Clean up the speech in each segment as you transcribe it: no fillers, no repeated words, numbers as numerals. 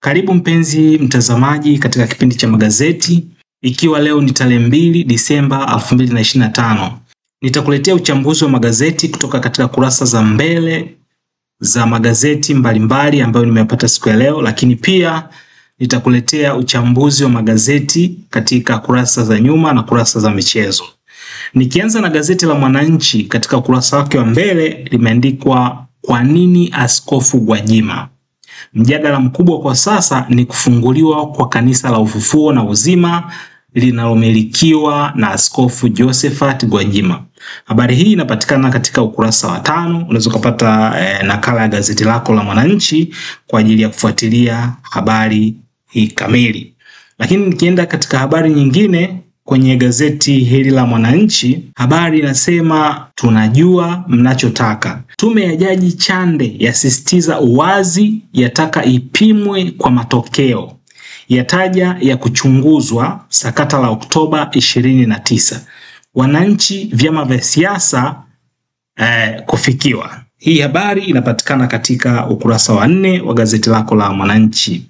Karibu mpenzi mtazamaji katika kipindi cha magazeti, ikiwa leo ni tarehe 2 Disemba 2025. Nitakuletea uchambuzi wa magazeti kutoka katika kurasa za mbele za magazeti mbalimbali ambayo nimeyapata siku ya leo, lakini pia nitakuletea uchambuzi wa magazeti katika kurasa za nyuma na kurasa za michezo. Nikianza na gazeti la Mwananchi, katika ukurasa wake wa mbele limeandikwa kwa nini Askofu Gwajima. Mjadala mkubwa kwa sasa ni kufunguliwa kwa kanisa la Ufufuo na Uzima linalomilikiwa na Askofu Josephat Gwajima. Habari hii inapatikana katika ukurasa wa 5. Unaweza kupata nakala ya gazeti lako la Mwananchi kwa ajili ya kufuatilia habari hii kamili. Lakini nikienda katika habari nyingine kwenye gazeti hili la Mwananchi, habari inasema tunajua mnachotaka. Tume ya Jaji Chande yasisitiza uwazi, yataka ipimwe kwa matokeo. Yataja ya kuchunguzwa sakata la Oktoba 29. Wananchi, vyama vya siasa kufikiwa. Hii habari inapatikana katika ukurasa wa 4 wa gazeti lako la Mwananchi.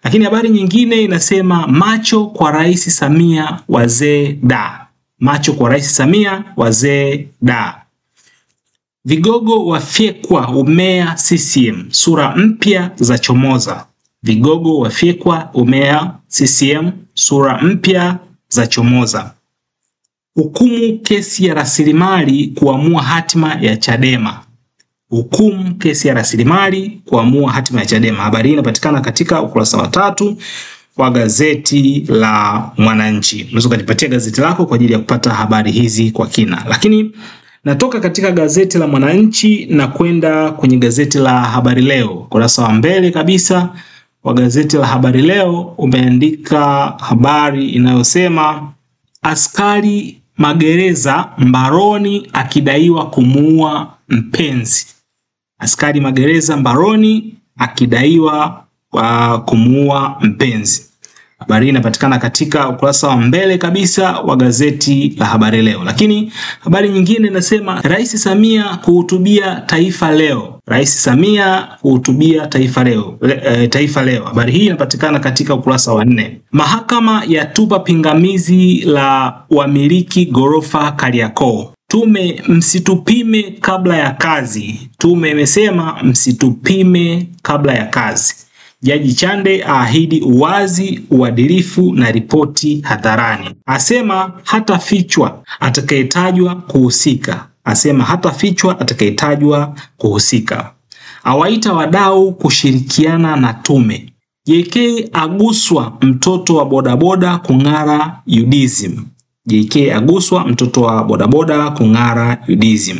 Lakini habari nyingine inasema macho kwa Rais Samia, wazee da. Macho kwa Rais Samia, wazee da. Vigogo wafyekwa umea CCM, sura mpya za chomoza. Vigogo wafyekwa umea CCM, sura mpya za chomoza. Hukumu kesi ya rasilimali kuamua hatima ya Chadema. Hukumu kesi ya rasilimali kuamua hatima ya Chadema. Habari hii inapatikana katika ukurasa wa 3 wa gazeti la Mwananchi. Unaweza kujipatia gazeti lako kwa ajili ya kupata habari hizi kwa kina. Lakini natoka katika gazeti la Mwananchi na kwenda kwenye gazeti la Habari Leo. Ukurasa wa mbele kabisa wa gazeti la Habari Leo umeandika habari inayosema askari magereza mbaroni akidaiwa kumuua mpenzi. Askari magereza mbaroni akidaiwa kumuua mpenzi. Habari inapatikana katika ukurasa wa mbele kabisa wa gazeti la Habari Leo. Lakini habari nyingine inasema Rais Samia kuhutubia taifa leo. Rais Samia kuhutubia taifa leo. Habari hii inapatikana katika ukurasa wa 4. Mahakama yatupa pingamizi la wamiliki gorofa Kariakoo. Tume msitupime kabla ya kazi. Tume imesema msitupime kabla ya kazi. Jaji Chande ahidi uwazi, uadilifu na ripoti hadharani. Asema hata fichwa atakayetajwa kuhusika. Awaita wadau kushirikiana na tume. JK aguswa mtoto wa bodaboda kung'ara UDSM. JK aguswa mtoto wa bodaboda kung'ara UDSM.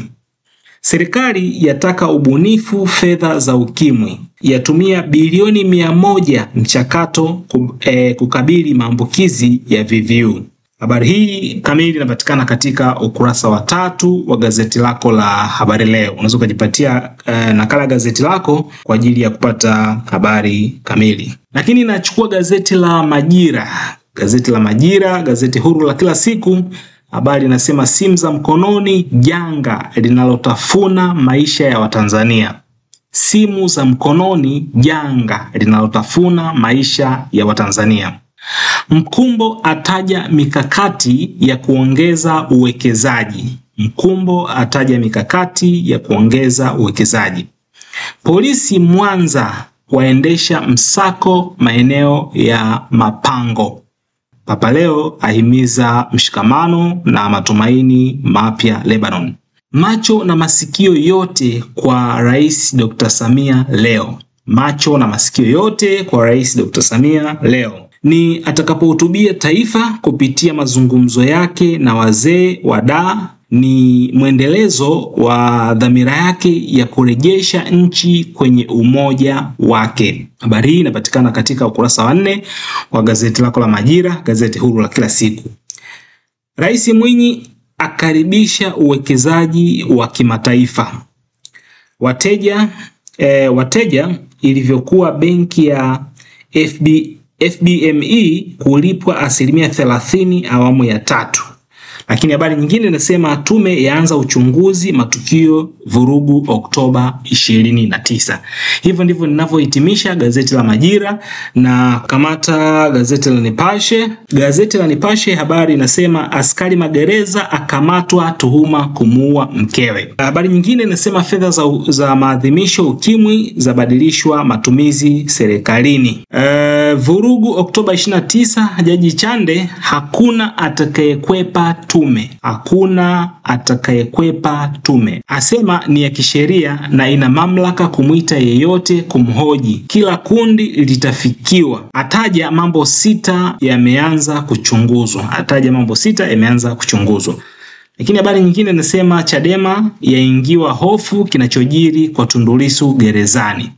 Serikali yataka ubunifu fedha za ukimwi. Yatumia bilioni 100 mchakato kukabili maambukizi ya VVU. Habari hii kamili inapatikana katika ukurasa wa 3 wa gazeti lako la Habari Leo. Unaweza kujipatia nakala ya gazeti lako kwa ajili ya kupata habari kamili. Lakini nachukua gazeti la Majira. Gazeti la Majira, gazeti huru la kila siku. Habari inasema simu za mkononi janga linalotafuna maisha ya Watanzania. Simu za mkononi janga linalotafuna maisha ya Watanzania. Mkumbo ataja mikakati ya kuongeza uwekezaji. Mkumbo ataja mikakati ya kuongeza uwekezaji. Polisi Mwanza waendesha msako maeneo ya mapango. Papa Leo ahimiza mshikamano na matumaini mapya Lebanon. Macho na masikio yote kwa Rais Dr. Samia leo. Macho na masikio yote kwa Rais Dr. Samia leo ni atakapohutubia taifa kupitia mazungumzo yake na wazee wa daa. Ni mwendelezo wa dhamira yake ya kurejesha nchi kwenye umoja wake. Habari hii inapatikana katika ukurasa wa 4 wa gazeti lako la Majira, gazeti huru la kila siku. Rais Mwinyi akaribisha uwekezaji wa kimataifa. Wateja ilivyokuwa benki ya FBME kulipwa 30% awamu ya 3. Lakini habari nyingine inasema tume yaanza uchunguzi matukio vurugu Oktoba 29. Hivyo ndivyo ninavyohitimisha gazeti la Majira na kamata gazeti la Nipashe. Gazeti la Nipashe habari inasema askari magereza akamatwa tuhuma kumuua mkewe. Habari nyingine inasema fedha za maadhimisho ukimwi zabadilishwa matumizi serikalini. Vurugu Oktoba 29, Jaji Chande hakuna atakayekwepa tume. Hakuna atakayekwepa tume. Asema ni ya kisheria na ina mamlaka kumuita yeyote kumhoji. Kila kundi litafikiwa. Ataja mambo 6 yameanza kuchunguzwa. Lakini habari nyingine inasema Chadema yaingiwa hofu kinachojiri kwa Tundu Lissu gerezani.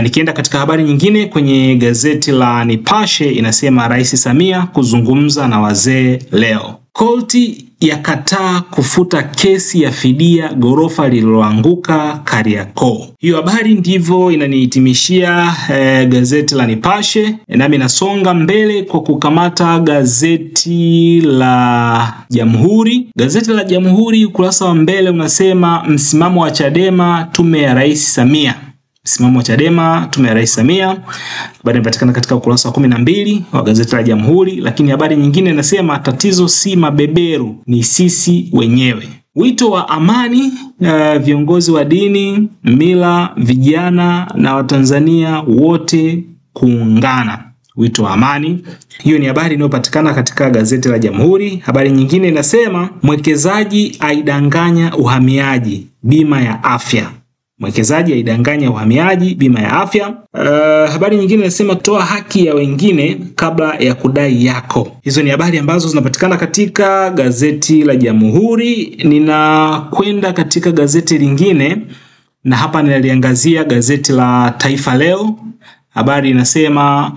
Nikienda katika habari nyingine kwenye gazeti la Nipashe inasema Rais Samia kuzungumza na wazee leo. Korti yakataa kufuta kesi ya fidia gorofa lililoanguka Kariakoo. Hiyo habari ndivyo inanihitimishia gazeti la Nipashe. Nami nasonga mbele kwa kukamata gazeti la Jamhuri. Gazeti la Jamhuri ukurasa wa mbele unasema msimamo wa Chadema tume ya Rais Samia. Msimamo wa Chadema tume ya Rais Samia. Habari inapatikana katika ukurasa wa 12 wa gazeti la Jamhuri. Lakini habari nyingine inasema tatizo si mabeberu, ni sisi wenyewe. Wito wa amani, viongozi wa dini, mila, vijana na Watanzania wote kuungana. Wito wa amani. Hiyo ni habari inayopatikana katika gazeti la Jamhuri. Habari nyingine inasema mwekezaji aidanganya uhamiaji bima ya afya. Mwekezaji aidanganya uhamiaji bima ya afya. Habari nyingine inasema toa haki ya wengine kabla ya kudai yako. Hizo ni habari ambazo zinapatikana katika gazeti la Jamhuri. Ninakwenda katika gazeti lingine na hapa ninaliangazia gazeti la Taifa Leo. Habari inasema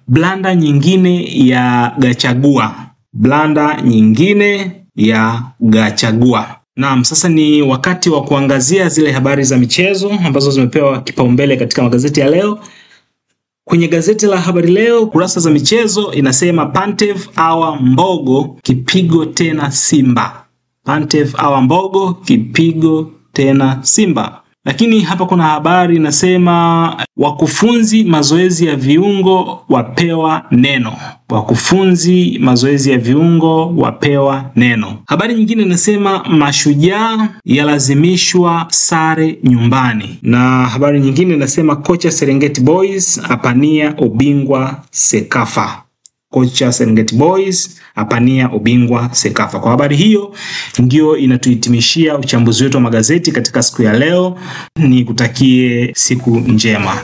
blanda nyingine ya Gachagua. Blanda nyingine ya Gachagua. Naam, sasa ni wakati wa kuangazia zile habari za michezo ambazo zimepewa kipaumbele katika magazeti ya leo. Kwenye gazeti la Habari Leo kurasa za michezo inasema Pantev awa Mbogo kipigo tena Simba. Pantev awa Mbogo kipigo tena Simba. Lakini hapa kuna habari inasema wakufunzi mazoezi ya viungo wapewa neno. Wakufunzi mazoezi ya viungo wapewa neno. Habari nyingine inasema Mashujaa yalazimishwa sare nyumbani. Na habari nyingine inasema kocha Serengeti Boys apania ubingwa Sekafa. Kocha Serengeti Boys apania ubingwa Sekafa. Kwa habari hiyo ndio inatuhitimishia uchambuzi wetu wa magazeti katika siku ya leo. Nikutakie siku njema.